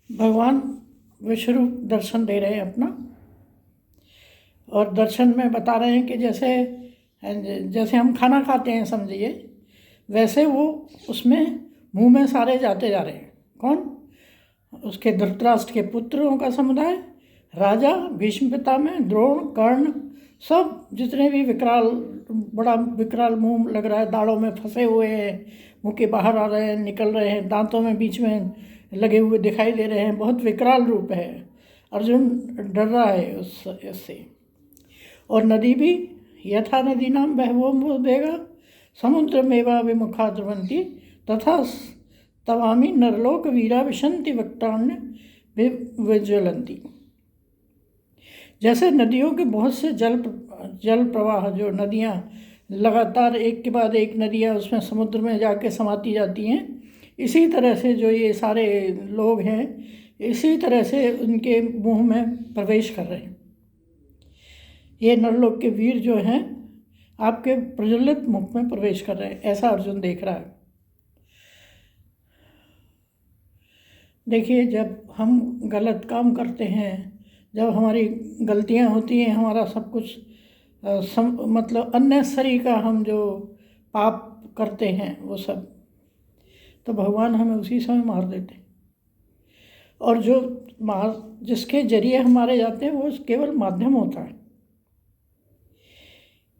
भगवान विश्वरूप दर्शन दे रहे हैं अपना। और दर्शन में बता रहे हैं कि जैसे जैसे हम खाना खाते हैं समझिए, वैसे वो उसमें मुंह में सारे जाते जा रहे हैं। कौन? उसके धृतराष्ट्र के पुत्रों का समुदाय, राजा, भीष्म पितामह, द्रोण, कर्ण, सब जितने भी विकराल, बड़ा विकराल मुंह लग रहा है, दाढ़ों में फंसे हुए हैं, मुंह के बाहर आ रहे हैं, निकल रहे हैं, दांतों में बीच में लगे हुए दिखाई दे रहे हैं। बहुत विकराल रूप है। अर्जुन डर रहा है उससे। और नदी भी यथा नदी नाम बहवो देगा समुद्र मेवा विमुखा द्रवंती तथा तवामी नरलोक वीरा विशंति वक्तान्य विज्वलंती। जैसे नदियों के बहुत से जल प्रवाह, जो नदियाँ लगातार एक के बाद एक नदियाँ उसमें समुद्र में जाके समाती जाती हैं, इसी तरह से जो ये सारे लोग हैं, इसी तरह से उनके मुंह में प्रवेश कर रहे हैं। ये नरलोक के वीर जो हैं आपके प्रज्वलित मुख में प्रवेश कर रहे हैं, ऐसा अर्जुन देख रहा है। देखिए, जब हम गलत काम करते हैं, जब हमारी गलतियां होती हैं, हमारा सब कुछ मतलब अननेसेसरी का हम जो पाप करते हैं वो सब, तो भगवान हमें उसी समय मार देते हैं। और जो जिसके जरिए हम मारे जाते हैं वो केवल माध्यम होता है।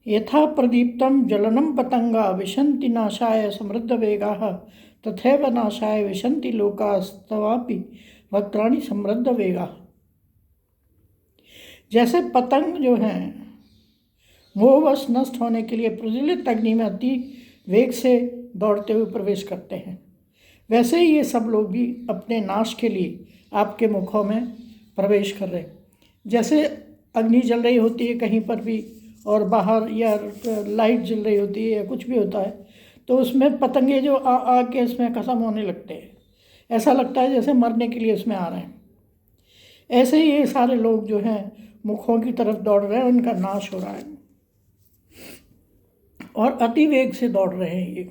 यथा प्रदीप्तम जलनम पतंगा विशंति नाशाय समृद्ध वेगाः तथैव नाशाय विशंति लोकास्तवापि वक्त्राणि समृद्ध वेगाः। जैसे पतंग जो हैं वो बस नष्ट होने के लिए प्रज्वलित अग्नि में अति वेग से दौड़ते हुए प्रवेश करते हैं, वैसे ही ये सब लोग भी अपने नाश के लिए आपके मुखों में प्रवेश कर रहे हैं। जैसे अग्नि जल रही होती है कहीं पर भी, और बाहर या लाइट जल रही होती है या कुछ भी होता है, तो उसमें पतंगे जो आ के इसमें खत्म होने लगते हैं, ऐसा लगता है जैसे मरने के लिए उसमें आ रहे हैं। ऐसे ही ये सारे लोग जो हैं मुखों की तरफ दौड़ रहे हैं, उनका नाश हो रहा है और अति वेग से दौड़ रहे हैं ये।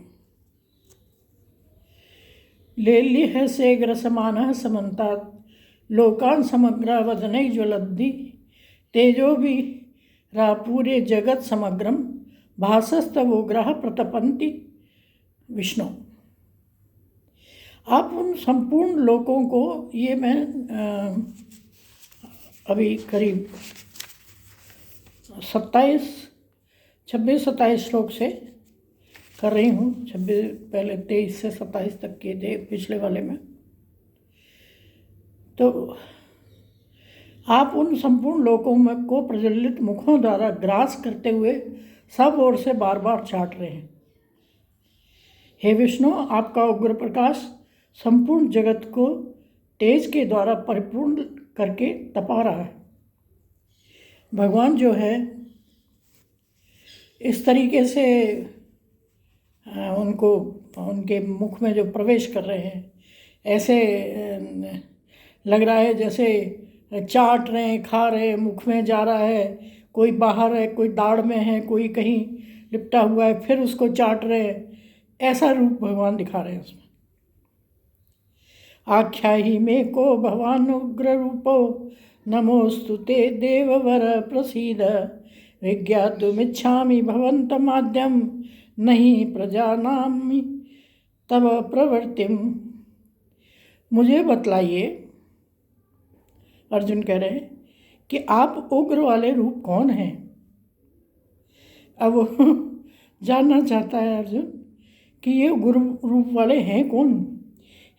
लेलिह से ग्रसमान समन्तात लोकान समग्र वदनई ज्वलद्धि तेजो भी रा पूरे जगत समग्रम भासस्तवोग्रह प्रतपंति विष्णु। आप उन संपूर्ण लोकों को, ये मैं अभी करीब 26-27 श्लोक से कर रही हूँ। 26, पहले 23 से 27 तक के थे पिछले वाले में। तो आप उन संपूर्ण लोकों में को प्रज्वलित मुखों द्वारा ग्रास करते हुए सब ओर से बार बार चाट रहे हैं। हे विष्णु, आपका उग्र प्रकाश संपूर्ण जगत को तेज के द्वारा परिपूर्ण करके तपा रहा है। भगवान जो है इस तरीके से उनको उनके मुख में जो प्रवेश कर रहे हैं, ऐसे लग रहा है जैसे चाट रहे हैं, खा रहे हैं, मुख में जा रहा है। कोई बाहर है, कोई दाढ़ में है, कोई कहीं लिपटा हुआ है, फिर उसको चाट रहे हैं। ऐसा रूप भगवान दिखा रहे हैं उसमें। आख्या ही में को भगवान उग्र रूपो नमोस्तु ते देववर प्रसीद विज्ञातुमिच्छामि भवन्तमाद्यं नहीं प्रजानामि तब प्रवृत्तिम। मुझे बतलाइए, अर्जुन कह रहे हैं कि आप उग्र वाले रूप कौन हैं। अब जानना चाहता है अर्जुन कि ये उग्र रूप वाले हैं कौन।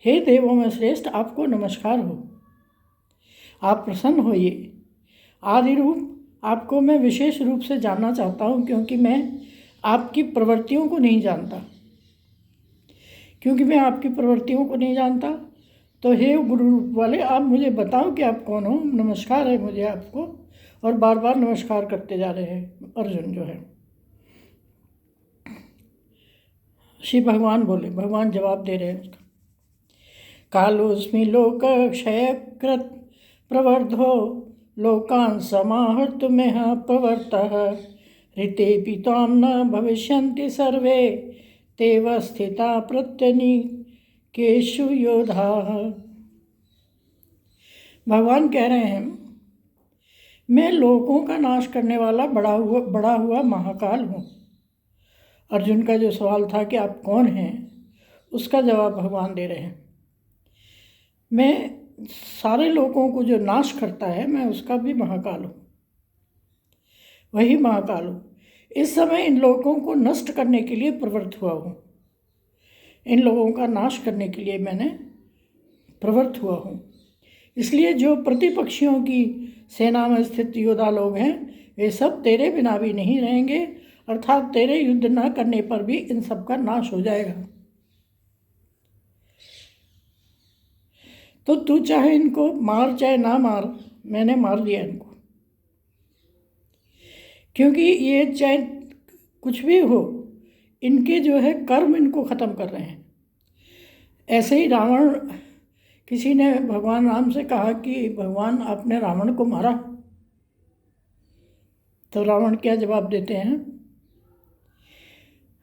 हे देवों में श्रेष्ठ, आपको नमस्कार हो, आप प्रसन्न होइए। आदि रूप, आपको मैं विशेष रूप से जानना चाहता हूँ, क्योंकि मैं आपकी प्रवृत्तियों को नहीं जानता। तो हे गुरु रूप वाले, आप मुझे बताओ कि आप कौन हो। नमस्कार है मुझे आपको। और बार बार नमस्कार करते जा रहे हैं अर्जुन जो है। श्री भगवान बोले, भगवान जवाब दे रहे हैं उसका। कालोस्मि लोक क्षयकृत प्रवर्धो लोकान् समाहर्तुमेह प्रवर्तः ऋतेऽपि त्वां न भविष्यन्ति सर्वे तेव स्थिता प्रत्यनीकेषु योधाः। भगवान कह रहे हैं, मैं लोगों का नाश करने वाला बड़ा हुआ महाकाल हूँ। अर्जुन का जो सवाल था कि आप कौन हैं, उसका जवाब भगवान दे रहे हैं। मैं सारे लोगों को जो नाश करता है, मैं उसका भी महाकाल हूँ, वही महाकाल हूँ। इस समय इन लोगों को नष्ट करने के लिए प्रवृत्त हुआ हूँ, इन लोगों का नाश करने के लिए मैंने प्रवृत्त हुआ हूँ। इसलिए जो प्रतिपक्षियों की सेना में स्थित योद्धा लोग हैं, वे सब तेरे बिना भी नहीं रहेंगे, अर्थात तेरे युद्ध न करने पर भी इन सब का नाश हो जाएगा। तो तू चाहे इनको मार चाहे ना मार, मैंने मार दिया इनको, क्योंकि ये चाहे कुछ भी हो, इनके जो है कर्म इनको ख़त्म कर रहे हैं। ऐसे ही रावण, किसी ने भगवान राम से कहा कि भगवान आपने रावण को मारा, तो रावण क्या जवाब देते हैं,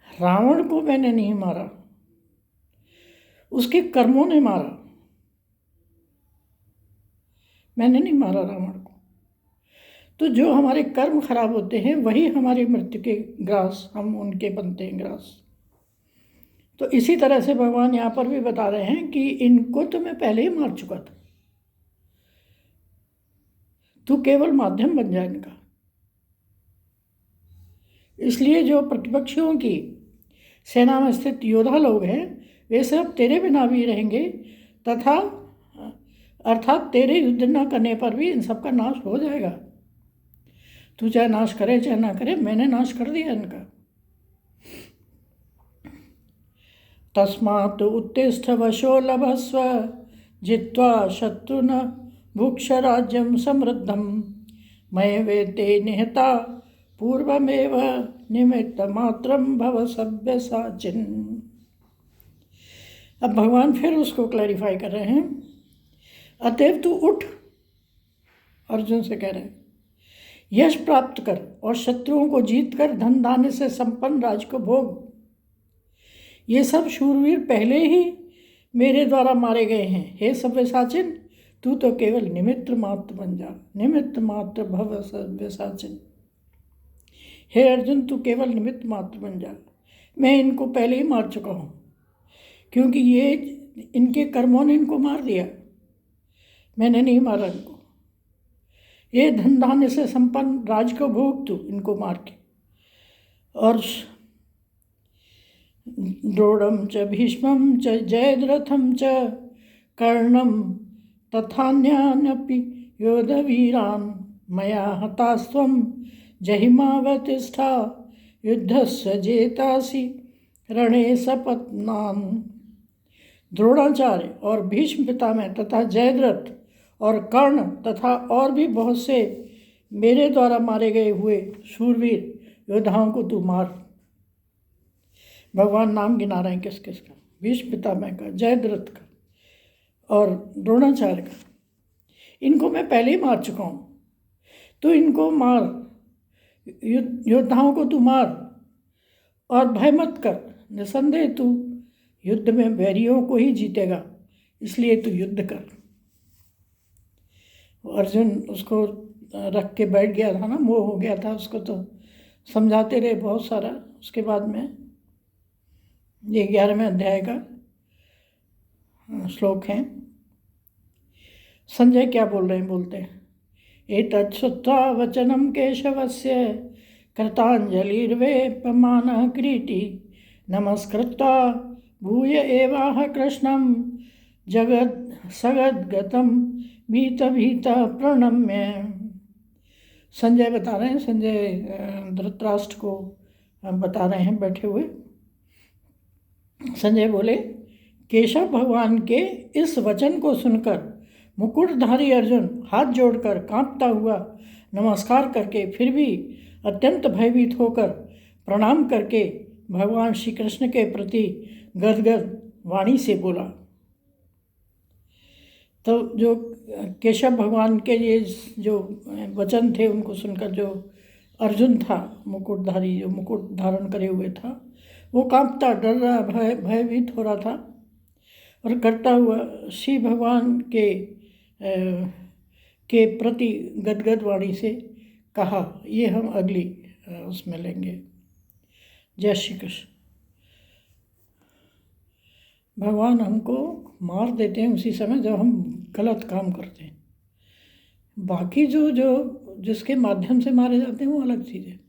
रावण को मैंने नहीं मारा, उसके कर्मों ने मारा, मैंने नहीं मारा रावण को। तो जो हमारे कर्म खराब होते हैं, वही हमारी मृत्यु के ग्रास, हम उनके बनते हैं ग्रास। तो इसी तरह से भगवान यहाँ पर भी बता रहे हैं कि इनको तो मैं पहले ही मार चुका था, तू केवल माध्यम बन जाए इनका। इसलिए जो प्रतिपक्षियों की सेना में स्थित योद्धा लोग हैं, वे सब तेरे बिना भी रहेंगे, तथा अर्थात तेरे युद्ध न करने पर भी इन सब का नाश हो जाएगा। तू चाहे नाश करे चाहे ना करे, मैंने नाश कर दिया इनका। तस्मात् उत्तिष्ठ वशो लभस्व जित्वा शत्रुन भुक्ष राज्यम समृद्धम मय वेते निहता पूर्वमेव निमित्त मात्रम भव सभ्य साचिन। अब भगवान फिर उसको क्लैरिफाई कर रहे हैं। अतएव तू उठ, अर्जुन से कह रहे हैं, यश प्राप्त कर और शत्रुओं को जीत कर धन धान्य से संपन्न राज को भोग। ये सब शूरवीर पहले ही मेरे द्वारा मारे गए हैं। हे सव्यसाचिन, तू तो केवल निमित्त मात्र बन जा, निमित्त मात्र भव सव्यसाचिन। हे अर्जुन, तू केवल निमित्त मात्र बन जा, मैं इनको पहले ही मार चुका हूँ, क्योंकि ये इनके कर्मों ने इनको मार दिया, मैंने नहीं मारा इनको। ये धन धान्य से संपन्न राज को भोग तू इनको मार के। और द्रोणम च भीष्मं च जयद्रथं च कर्णं तथान्यानपि योधवीरान् मया हतास्त्वं जहिमावतिष्ठा युद्धस्य जेतासि रणे सपत्नान्। द्रोणाचार्य और भीष्म पितामह तथा जयद्रथ और कर्ण तथा और भी बहुत से मेरे द्वारा मारे गए हुए शूरवीर योद्धाओं को तू मार। भगवान नाम गिना रहे हैं किस किस का, भीष्म पितामह का, जयद्रथ का और द्रोणाचार्य का। इनको मैं पहले ही मार चुका हूँ, तो इनको मार, योद्धाओं को तू मार और भय मत कर। निसंदेह तू युद्ध में बैरियों को ही जीतेगा, इसलिए तू युद्ध कर। अर्जुन उसको रख के बैठ गया था ना, मोह हो गया था उसको, तो समझाते रहे बहुत सारा। उसके बाद में ये 11वें अध्याय का श्लोक है। संजय क्या बोल रहे हैं, बोलते हैं, एतत् श्रुत्वा वचनं केशवस्य कृताञ्जलिर्वेपमानः किरीटी नमस्कृत्वा भूय एवाह कृष्णं जगद सगद्गतं भीत भीत प्रणम्य। संजय बता रहे हैं, संजय धृतराष्ट्र को बता रहे हैं बैठे हुए। संजय बोले, केशव भगवान के इस वचन को सुनकर मुकुटधारी अर्जुन हाथ जोड़कर कांपता हुआ नमस्कार करके, फिर भी अत्यंत भयभीत होकर प्रणाम करके भगवान श्री कृष्ण के प्रति गदगद वाणी से बोला। तो जो केशव भगवान के ये जो वचन थे, उनको सुनकर जो अर्जुन था मुकुटधारी, जो मुकुट धारण करे हुए था, वो कांपता, डर रहा, भयभीत हो रहा था और करता हुआ श्री भगवान के के प्रति गदगद वाणी से कहा। ये हम अगली उसमें लेंगे। जय श्री कृष्ण। भगवान हमको मार देते हैं उसी समय जब हम गलत काम करते हैं। बाकी जो जो जिसके माध्यम से मारे जाते हैं वो अलग चीज़ है।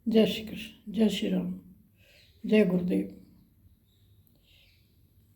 जय श्री कृष्ण, जय श्री राम, जय गुरुदेव।